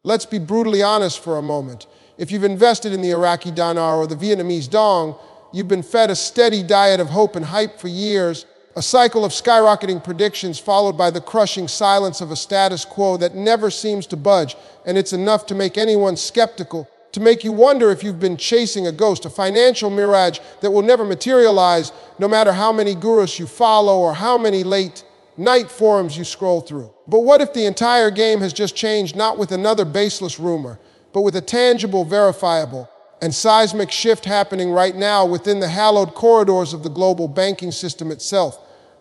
Let's be brutally honest for a moment. If you've invested in the Iraqi Dinar or the Vietnamese Dong, you've been fed a steady diet of hope and hype for years, a cycle of skyrocketing predictions followed by the crushing silence of a status quo that never seems to budge, and it's enough to make anyone skeptical, to make you wonder if you've been chasing a ghost, a financial mirage that will never materialize, no matter how many gurus you follow or how many late night forums you scroll through. But what if the entire game has just changed, not with another baseless rumor, but with a tangible, verifiable, and seismic shift happening right now within the hallowed corridors of the global banking system itself?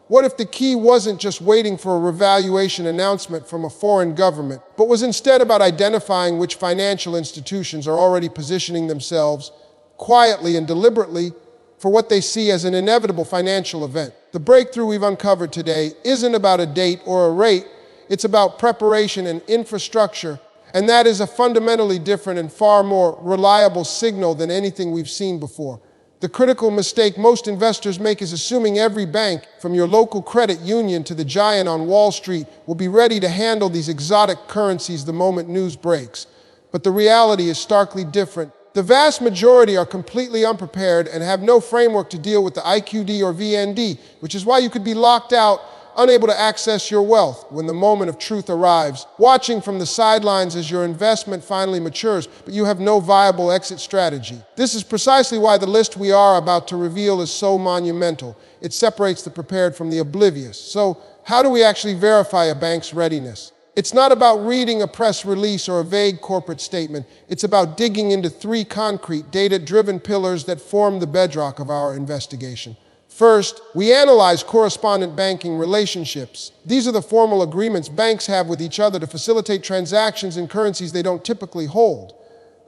What if the key wasn't just waiting for a revaluation announcement from a foreign government, but was instead about identifying which financial institutions are already positioning themselves quietly and deliberately for what they see as an inevitable financial event? The breakthrough we've uncovered today isn't about a date or a rate, it's about preparation and infrastructure, and that is a fundamentally different and far more reliable signal than anything we've seen before. The critical mistake most investors make is assuming every bank, from your local credit union to the giant on Wall Street, will be ready to handle these exotic currencies the moment news breaks. But the reality is starkly different. The vast majority are completely unprepared and have no framework to deal with the IQD or VND, which is why you could be locked out, unable to access your wealth when the moment of truth arrives, watching from the sidelines as your investment finally matures, but you have no viable exit strategy. This is precisely why the list we are about to reveal is so monumental. It separates the prepared from the oblivious. So, how do we actually verify a bank's readiness? It's not about reading a press release or a vague corporate statement. It's about digging into three concrete, data-driven pillars that form the bedrock of our investigation. First, we analyze correspondent banking relationships. These are the formal agreements banks have with each other to facilitate transactions in currencies they don't typically hold.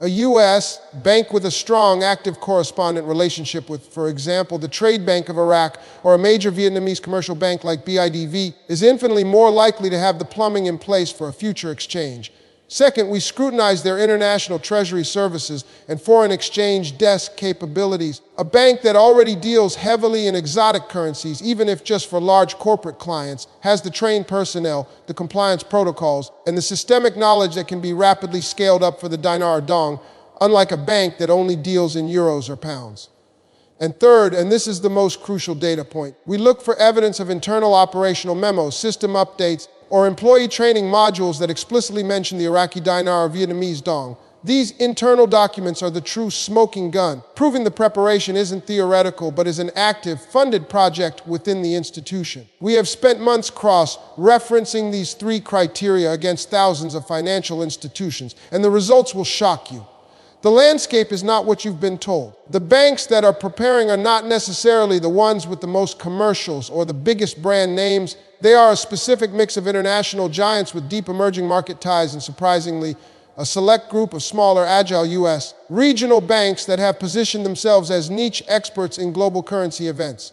A U.S. bank with a strong, active correspondent relationship with, for example, the Trade Bank of Iraq or a major Vietnamese commercial bank like BIDV is infinitely more likely to have the plumbing in place for a future exchange. Second, we scrutinize their international treasury services and foreign exchange desk capabilities. A bank that already deals heavily in exotic currencies, even if just for large corporate clients, has the trained personnel, the compliance protocols, and the systemic knowledge that can be rapidly scaled up for the Dinar Dong, unlike a bank that only deals in euros or pounds. And third, and this is the most crucial data point, we look for evidence of internal operational memos, system updates, or employee training modules that explicitly mention the Iraqi Dinar or Vietnamese Dong. These internal documents are the true smoking gun, proving the preparation isn't theoretical but is an active, funded project within the institution. We have spent months cross-referencing these three criteria against thousands of financial institutions, and the results will shock you. The landscape is not what you've been told. The banks that are preparing are not necessarily the ones with the most commercials or the biggest brand names. They are a specific mix of international giants with deep emerging market ties and, surprisingly, a select group of smaller, agile U.S. regional banks that have positioned themselves as niche experts in global currency events.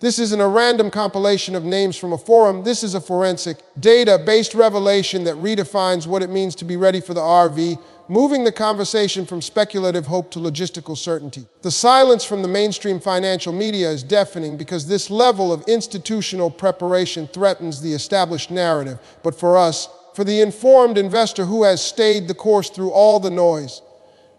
This isn't a random compilation of names from a forum. This is a forensic, data-based revelation that redefines what it means to be ready for the RV, moving the conversation from speculative hope to logistical certainty. The silence from the mainstream financial media is deafening because this level of institutional preparation threatens the established narrative. But for us, for the informed investor who has stayed the course through all the noise,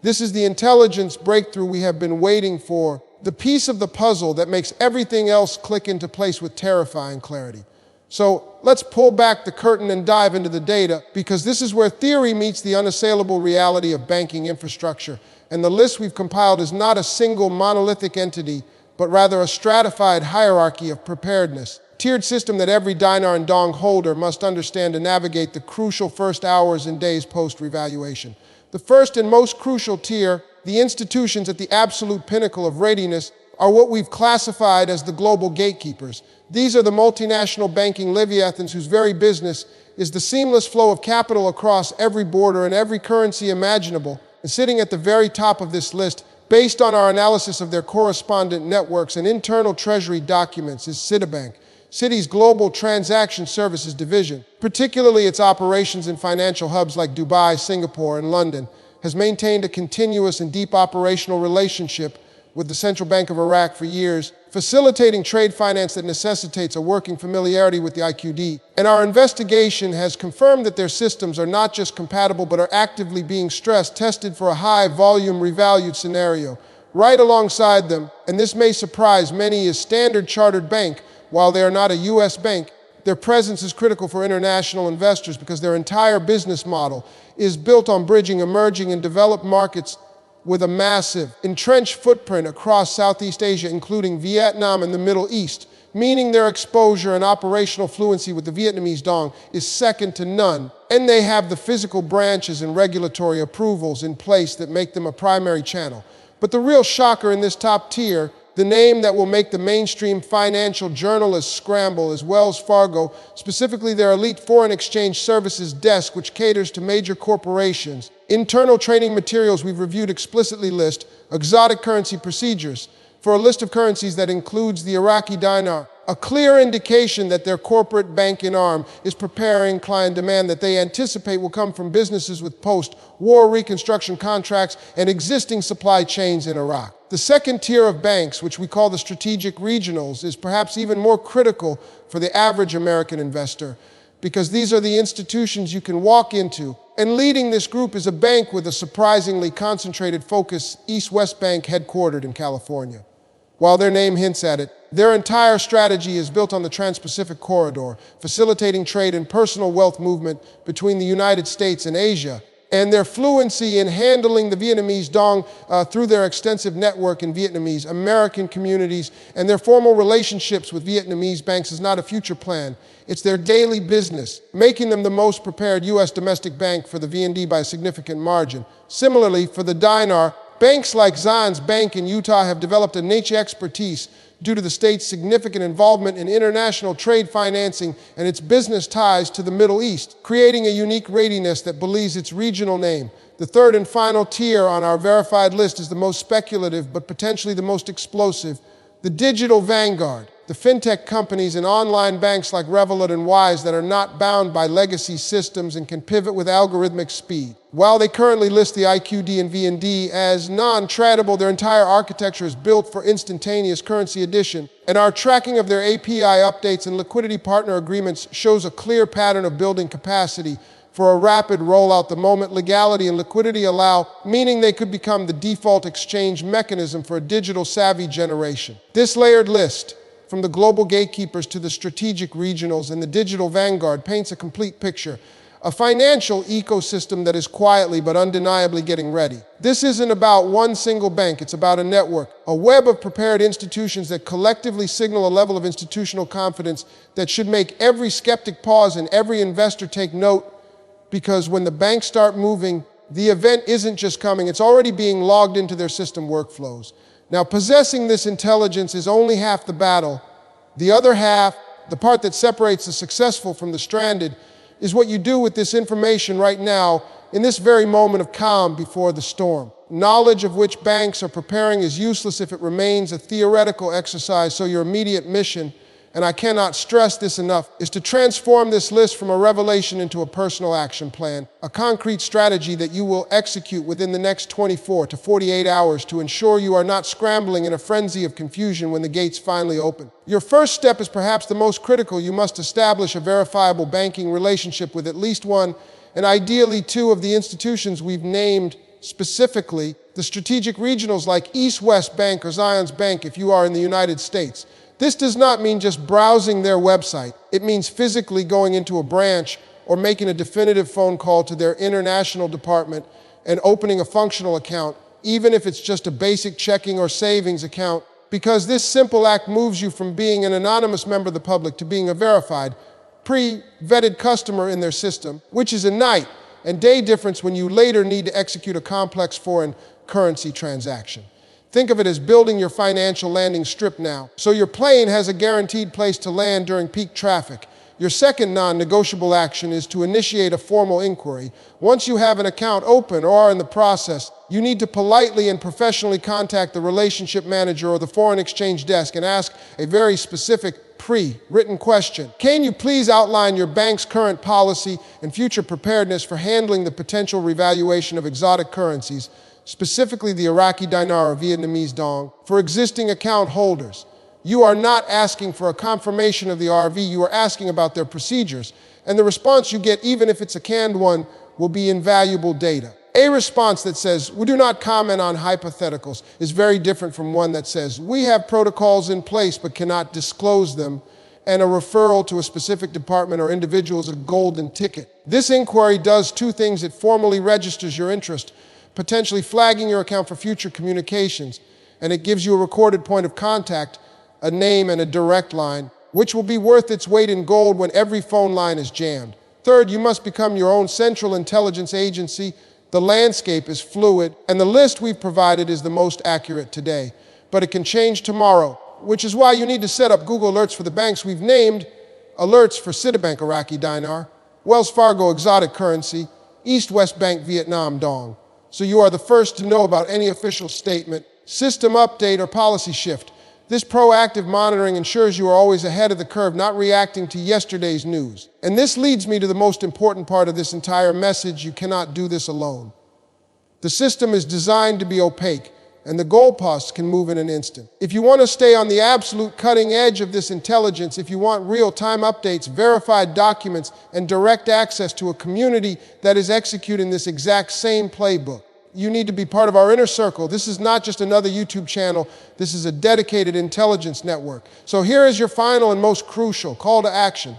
this is the intelligence breakthrough we have been waiting for, the piece of the puzzle that makes everything else click into place with terrifying clarity. So let's pull back the curtain and dive into the data, because this is where theory meets the unassailable reality of banking infrastructure. And the list we've compiled is not a single monolithic entity, but rather a stratified hierarchy of preparedness, tiered system that every Dinar and Dong holder must understand to navigate the crucial first hours and days post-revaluation. The first and most crucial tier, the institutions at the absolute pinnacle of readiness, are what we've classified as the global gatekeepers. These are the multinational banking leviathans whose very business is the seamless flow of capital across every border and every currency imaginable. And sitting at the very top of this list, based on our analysis of their correspondent networks and internal treasury documents, is Citibank, Citi's Global Transaction Services Division, particularly its operations in financial hubs like Dubai, Singapore, and London, has maintained a continuous and deep operational relationship with the Central Bank of Iraq for years, facilitating trade finance that necessitates a working familiarity with the IQD. And our investigation has confirmed that their systems are not just compatible, but are actively being stress tested for a high-volume revalued scenario. Right alongside them, and this may surprise many, is Standard Chartered Bank. While they are not a U.S. bank, their presence is critical for international investors because their entire business model is built on bridging emerging and developed markets with a massive, entrenched footprint across Southeast Asia, including Vietnam and the Middle East, meaning their exposure and operational fluency with the Vietnamese Dong is second to none. And they have the physical branches and regulatory approvals in place that make them a primary channel. But the real shocker in this top tier, the name that will make the mainstream financial journalists scramble, is Wells Fargo, specifically their elite foreign exchange services desk, which caters to major corporations. Internal trading materials we've reviewed explicitly list exotic currency procedures for a list of currencies that includes the Iraqi Dinar, a clear indication that their corporate banking arm is preparing client demand that they anticipate will come from businesses with post-war reconstruction contracts and existing supply chains in Iraq. The second tier of banks, which we call the strategic regionals, is perhaps even more critical for the average American investor, because these are the institutions you can walk into. And leading this group is a bank with a surprisingly concentrated focus, East West Bank, headquartered in California. While their name hints at it, their entire strategy is built on the Trans-Pacific Corridor, facilitating trade and personal wealth movement between the United States and Asia. And their fluency in handling the Vietnamese Dong through their extensive network in Vietnamese American communities and their formal relationships with Vietnamese banks is not a future plan. It's their daily business, making them the most prepared U.S. domestic bank for the VND by a significant margin. Similarly, for the Dinar, banks like Zions Bank in Utah have developed a niche expertise due to the state's significant involvement in international trade financing and its business ties to the Middle East, creating a unique readiness that belies its regional name. The third and final tier on our verified list is the most speculative but potentially the most explosive, the digital vanguard. The fintech companies and online banks like Revolut and Wise that are not bound by legacy systems and can pivot with algorithmic speed. While they currently list the IQD and VND as non-tradable, their entire architecture is built for instantaneous currency addition, and our tracking of their API updates and liquidity partner agreements shows a clear pattern of building capacity for a rapid rollout the moment legality and liquidity allow, meaning they could become the default exchange mechanism for a digital-savvy generation. This layered list, from the global gatekeepers to the strategic regionals and the digital vanguard, paints a complete picture, a financial ecosystem that is quietly but undeniably getting ready. This isn't about one single bank, it's about a network, a web of prepared institutions that collectively signal a level of institutional confidence that should make every skeptic pause and every investor take note, because when the banks start moving, the event isn't just coming, it's already being logged into their system workflows. Now, possessing this intelligence is only half the battle. The other half, the part that separates the successful from the stranded, is what you do with this information right now, in this very moment of calm before the storm. Knowledge of which banks are preparing is useless if it remains a theoretical exercise, so your immediate mission, and I cannot stress this enough, is to transform this list from a revelation into a personal action plan, a concrete strategy that you will execute within the next 24 to 48 hours to ensure you are not scrambling in a frenzy of confusion when the gates finally open. Your first step is perhaps the most critical. You must establish a verifiable banking relationship with at least one, and ideally two, of the institutions we've named specifically, the strategic regionals like East West Bank or Zions Bank if you are in the United States. This does not mean just browsing their website. It means physically going into a branch or making a definitive phone call to their international department and opening a functional account, even if it's just a basic checking or savings account, because this simple act moves you from being an anonymous member of the public to being a verified, pre-vetted customer in their system, which is a night and day difference when you later need to execute a complex foreign currency transaction. Think of it as building your financial landing strip now, so your plane has a guaranteed place to land during peak traffic. Your second non-negotiable action is to initiate a formal inquiry. Once you have an account open or are in the process, you need to politely and professionally contact the relationship manager or the foreign exchange desk and ask a very specific pre-written question. Can you please outline your bank's current policy and future preparedness for handling the potential revaluation of exotic currencies, specifically the Iraqi Dinar or Vietnamese Dong, for existing account holders. You are not asking for a confirmation of the RV, you are asking about their procedures. And the response you get, even if it's a canned one, will be invaluable data. A response that says, "We do not comment on hypotheticals," is very different from one that says, "We have protocols in place but cannot disclose them," and a referral to a specific department or individual is a golden ticket. This inquiry does two things. It formally registers your interest, potentially flagging your account for future communications, and it gives you a recorded point of contact, a name and a direct line, which will be worth its weight in gold when every phone line is jammed. Third, you must become your own central intelligence agency. The landscape is fluid, and the list we've provided is the most accurate today. But it can change tomorrow, which is why you need to set up Google Alerts for the banks we've named: alerts for Citibank Iraqi Dinar, Wells Fargo Exotic Currency, East West Bank Vietnam Dong. So you are the first to know about any official statement, system update, or policy shift. This proactive monitoring ensures you are always ahead of the curve, not reacting to yesterday's news. And this leads me to the most important part of this entire message: you cannot do this alone. The system is designed to be opaque, and the goalposts can move in an instant. If you want to stay on the absolute cutting edge of this intelligence, if you want real-time updates, verified documents, and direct access to a community that is executing this exact same playbook, you need to be part of our inner circle. This is not just another YouTube channel. This is a dedicated intelligence network. So here is your final and most crucial call to action.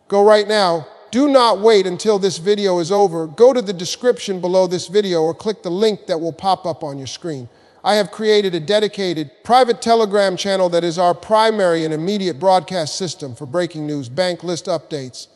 Go right now. Do not wait until this video is over. Go to the description below this video or click the link that will pop up on your screen. I have created a dedicated private Telegram channel that is our primary and immediate broadcast system for breaking news, bank list updates,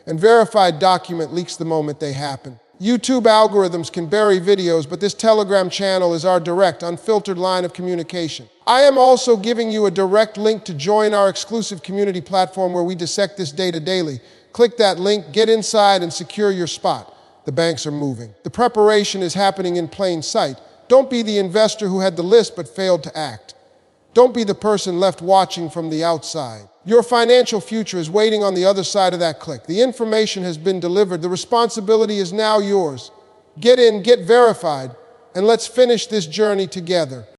and verified document leaks the moment they happen. YouTube algorithms can bury videos, but this Telegram channel is our direct, unfiltered line of communication. I am also giving you a direct link to join our exclusive community platform where we dissect this data daily. Click that link, get inside, and secure your spot. The banks are moving. The preparation is happening in plain sight. Don't be the investor who had the list but failed to act. Don't be the person left watching from the outside. Your financial future is waiting on the other side of that click. The information has been delivered. The responsibility is now yours. Get in, get verified, and let's finish this journey together.